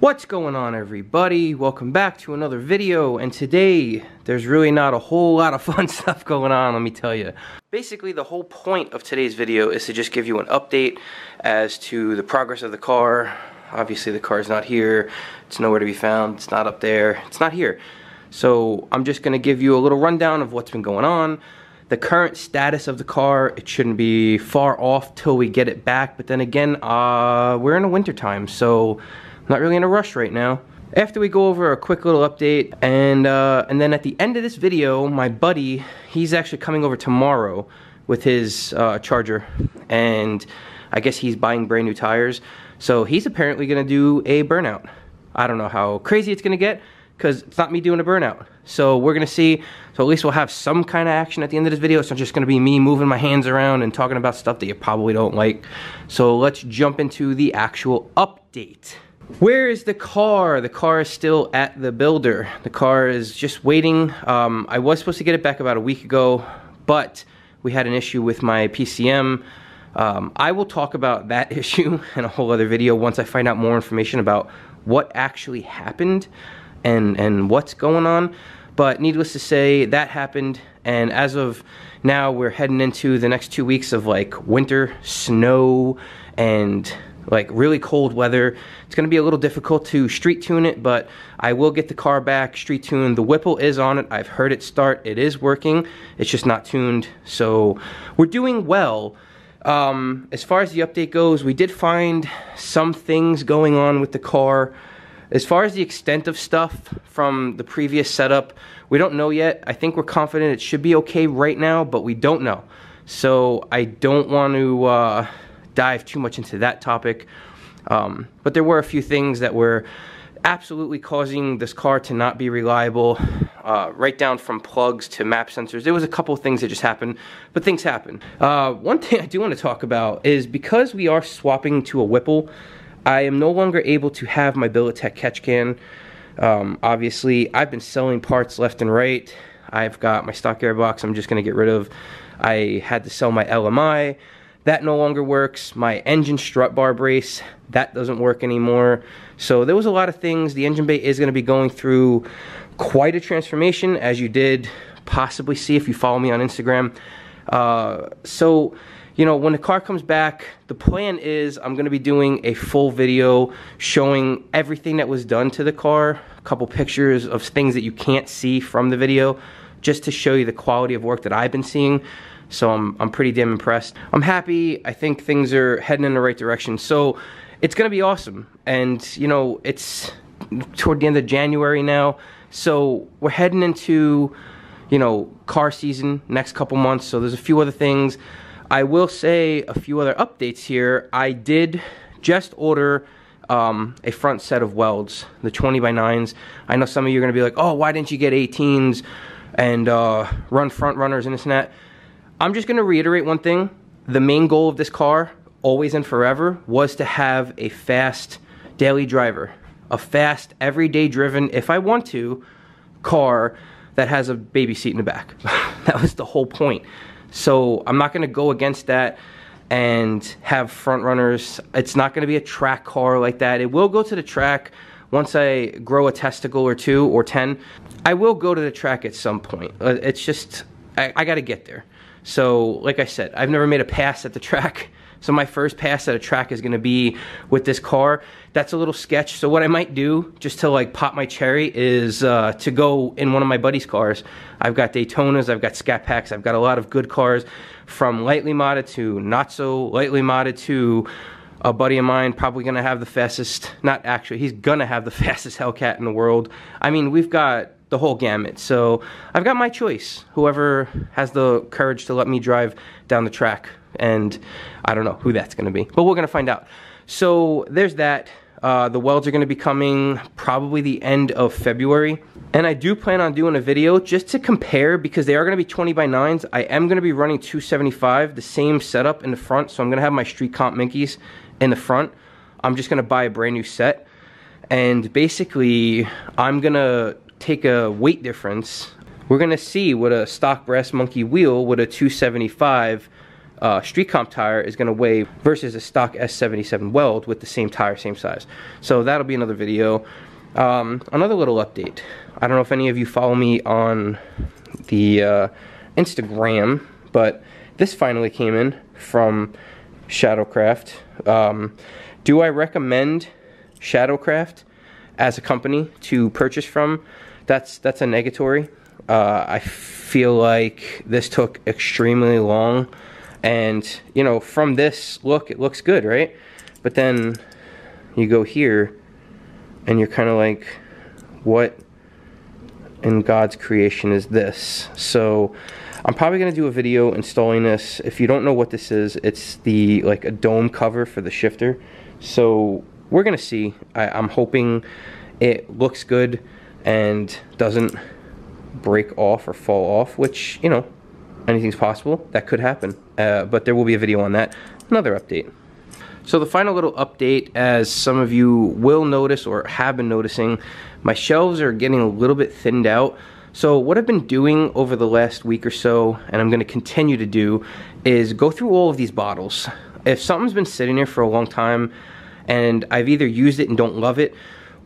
What's going on, everybody? Welcome back to another video, and today there's really not a whole lot of fun stuff going on, let me tell you. Basically, the whole point of today's video is to just give you an update as to the progress of the car. Obviously the car's not here, it's nowhere to be found, it's not up there, it's not here. So I'm just going to give you a little rundown of what's been going on. The current status of the car, it shouldn't be far off till we get it back, but then again, we're in the winter time, so not really in a rush right now. After we go over a quick little update, and then at the end of this video, my buddy, he's actually coming over tomorrow with his Charger, and I guess he's buying brand new tires. So he's apparently gonna do a burnout. I don't know how crazy it's gonna get, because it's not me doing a burnout. So we're gonna see, so at least we'll have some kind of action at the end of this video. It's not just gonna be me moving my hands around and talking about stuff that you probably don't like. So let's jump into the actual update. Where is the car? The car is still at the builder. The car is just waiting. I was supposed to get it back about a week ago, but we had an issue with my PCM. I will talk about that issue in a whole other video once I find out more information about what actually happened and what's going on. But needless to say, that happened, and as of now, we're heading into the next 2 weeks of like winter, snow, and like really cold weather. It's gonna be a little difficult to street tune it, but I will get the car back street tuned. The Whipple is on it. I've heard it start. It is working. It's just not tuned. So we're doing well. As far as the update goes, we did find some things going on with the car. As far as the extent of stuff from the previous setup, we don't know yet. I think we're confident it should be okay right now, but we don't know. So I don't want to dive too much into that topic, but there were a few things that were absolutely causing this car to not be reliable, right down from plugs to map sensors. There was a couple of things that just happened, but things happen. One thing I do want to talk about is because we are swapping to a Whipple, I am no longer able to have my Billetech catch can. Obviously, I've been selling parts left and right. I've got my stock gearbox I'm just going to get rid of. I had to sell my LMI. That no longer works. My engine strut bar brace, that doesn't work anymore. So there was a lot of things. The engine bay is going to be going through quite a transformation, as you did possibly see if you follow me on Instagram. So, you know, when the car comes back, the plan is I'm going to be doing a full video showing everything that was done to the car, a couple pictures of things that you can't see from the video, just to show you the quality of work that I've been seeing. So I'm pretty damn impressed. I'm happy. I think things are heading in the right direction. So it's gonna be awesome. And you know, it's toward the end of January now. So we're heading into, you know, car season next couple months. So there's a few other things. I will say a few other updates here. I did just order a front set of Welds, the 20x9s. I know some of you are gonna be like, oh, why didn't you get 18s and run front runners and this and that? I'm just going to reiterate one thing. The main goal of this car, always and forever, was to have a fast daily driver. A fast, everyday driven, if I want to, car that has a baby seat in the back. That was the whole point. So I'm not going to go against that and have front runners. It's not going to be a track car like that. It will go to the track once I grow a testicle or 2 or 10. I will go to the track at some point. It's just, I got to get there. So, like I said, I've never made a pass at the track. So my first pass at a track is going to be with this car. That's a little sketch. So what I might do, just to like pop my cherry, is to go in one of my buddy's cars. I've got Daytonas, I've got Scat Packs, I've got a lot of good cars, from lightly modded to not so lightly modded to a buddy of mine probably going to have the fastest, not actually, he's going to have the fastest Hellcat in the world. I mean, we've got the whole gamut. So I've got my choice. Whoever has the courage to let me drive down the track, and I don't know who that's going to be, but we're going to find out. So there's that. The Welds are going to be coming probably the end of February, and I do plan on doing a video just to compare, because they are going to be 20x9s. I am going to be running 275, the same setup in the front, so I'm going to have my Street Comp Minkies in the front. I'm just going to buy a brand new set, and basically I'm going to take a weight difference. We're gonna see what a stock brass monkey wheel with a 275 street comp tire is going to weigh versus a stock S77 Weld with the same tire, same size. So that'll be another video. Another little update. I don't know if any of you follow me on the Instagram, but this finally came in from Shadowcraft. Do I recommend Shadowcraft as a company to purchase from? That's a negatory. I feel like this took extremely long, and you know, from this look, it looks good, right? But then you go here and you're kind of like, what in God's creation is this? So I'm probably gonna do a video installing this. If you don't know what this is, it's the like a dome cover for the shifter. So we're gonna see. I'm hoping it looks good and doesn't break off or fall off, which, you know, anything's possible. That could happen. But there will be a video on that. Another update. So the final little update, as some of you will notice or have been noticing, my shelves are getting a little bit thinned out. So what I've been doing over the last week or so, and I'm going to continue to do, is go through all of these bottles. If something's been sitting there for a long time and I've either used it and don't love it,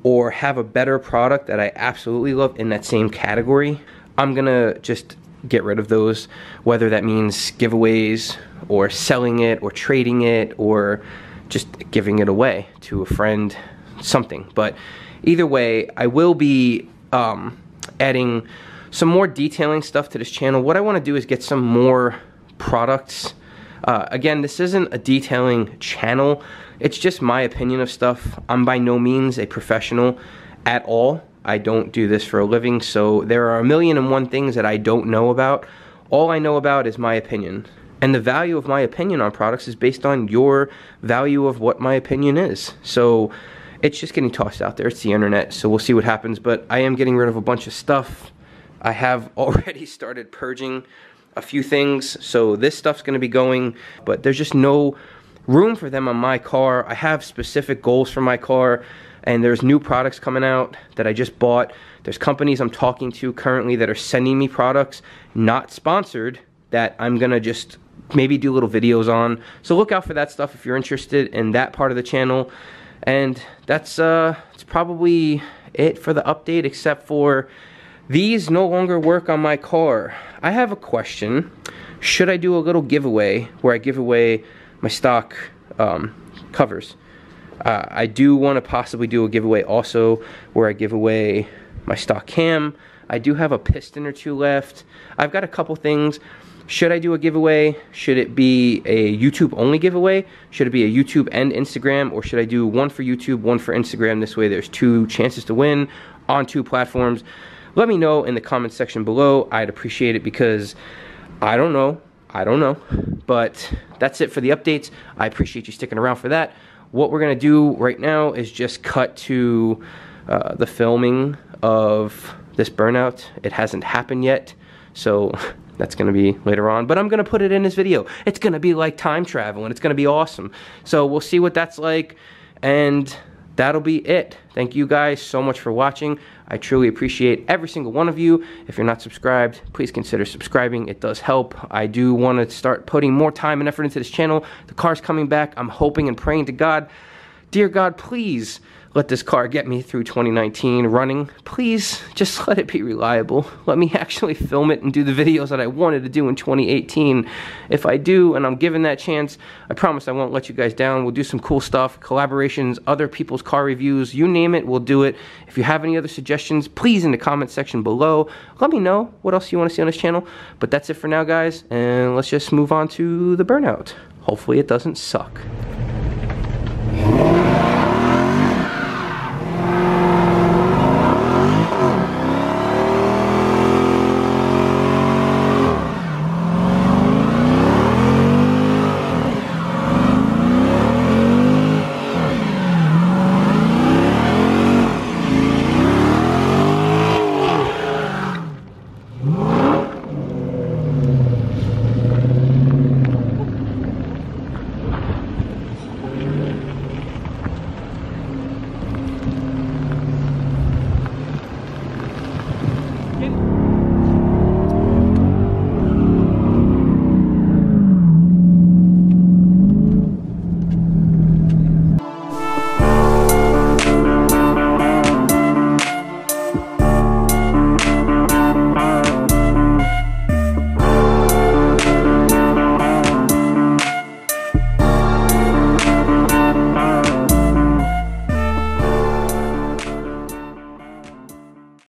or have a better product that I absolutely love in that same category, I'm gonna just get rid of those, whether that means giveaways or selling it or trading it or just giving it away to a friend, something. But either way, I will be adding some more detailing stuff to this channel. What I want to do is get some more products. Again, this isn't a detailing channel. It's just my opinion of stuff. I'm by no means a professional at all. I don't do this for a living, so there are 1,000,001 things that I don't know about. All I know about is my opinion. And the value of my opinion on products is based on your value of what my opinion is. So it's just getting tossed out there. It's the internet, so we'll see what happens. But I am getting rid of a bunch of stuff. I have already started purging a few things, so this stuff's going to be going, but there's just no room for them on my car. I have specific goals for my car, and there's new products coming out that I just bought. There's companies I'm talking to currently that are sending me products, not sponsored, that I'm gonna just maybe do little videos on. So look out for that stuff if you're interested in that part of the channel. And that's it's probably it for the update, except for these no longer work on my car. I have a question. Should I do a little giveaway where I give away my stock covers? I do want to possibly do a giveaway also where I give away my stock cam. I do have a piston or two left. I've got a couple things. Should I do a giveaway? Should it be a YouTube only giveaway? Should it be a YouTube and Instagram? Or should I do one for YouTube, one for Instagram? This way there's 2 chances to win on 2 platforms. Let me know in the comment section below. I'd appreciate it, because I don't know. But that's it for the updates. I appreciate you sticking around for that. What we're gonna do right now is just cut to the filming of this burnout. It hasn't happened yet, so that's gonna be later on, but I'm gonna put it in this video. It's gonna be like time travel, and it's gonna be awesome. So we'll see what that's like, and that'll be it. Thank you guys so much for watching. I truly appreciate every single one of you. If you're not subscribed, please consider subscribing. It does help. I do want to start putting more time and effort into this channel. The car's coming back. I'm hoping and praying to God, dear God, please let this car get me through 2019 running. Please, just let it be reliable. Let me actually film it and do the videos that I wanted to do in 2018. If I do, and I'm given that chance, I promise I won't let you guys down. We'll do some cool stuff, collaborations, other people's car reviews, you name it, we'll do it. If you have any other suggestions, please in the comment section below, let me know what else you want to see on this channel. But that's it for now, guys, and let's just move on to the burnout. Hopefully it doesn't suck.